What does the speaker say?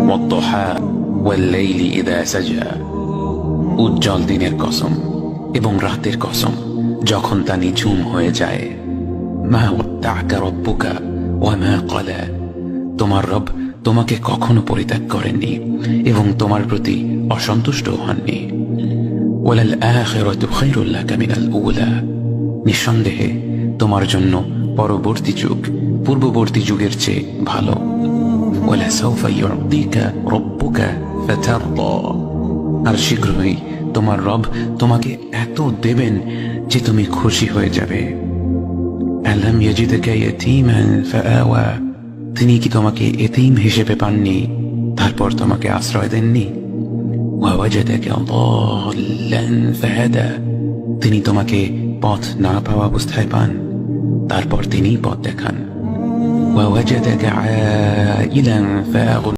ওয়াদ-দুহা ওয়াল-লাইলি ইযা সাজা। উজ্জ্বল দিনের কসম এবং রাতের কসম যখন তা নিঝুম হয়ে যায়। মা ওয়াদ্দা'কা রাব্বুকা ওয়া মা ক্বালা। তোমার রব তোমাকে কখনো পরিত্যাগ করেননি এবং তোমার প্রতি অসন্তুষ্ট হননি। ওয়ালাল আখিরাতু খায়রুল লাকা মিনাল উলা। নিঃসন্দেহে তোমার জন্য পরবর্তী যুগ পূর্ববর্তী যুগের চেয়ে ভালো। ওয়ালাসাউফা ইউ'তিকা রাব্বুকা ফাতারদা। আর শীঘ্রই তোমার রব তোমাকে এত দেবেন যে তুমি খুশি হয়ে যাবে। আলাম ইয়াজিদকা ইয়াতীমান ফাআওয়া। তিনি কি তোমাকে এতিম হিসেবে পাননি তারপর তোমাকে আশ্রয় দেননি? ওয়া ওয়াজাদাকা দাল্লান ফাহাদা। তিনি তোমাকে পথ না পাওয়া অবস্থায় পান তারপর তিনি পথ দেখান। ওয়া ওয়াজাদাকা আইলান ফাআগনা।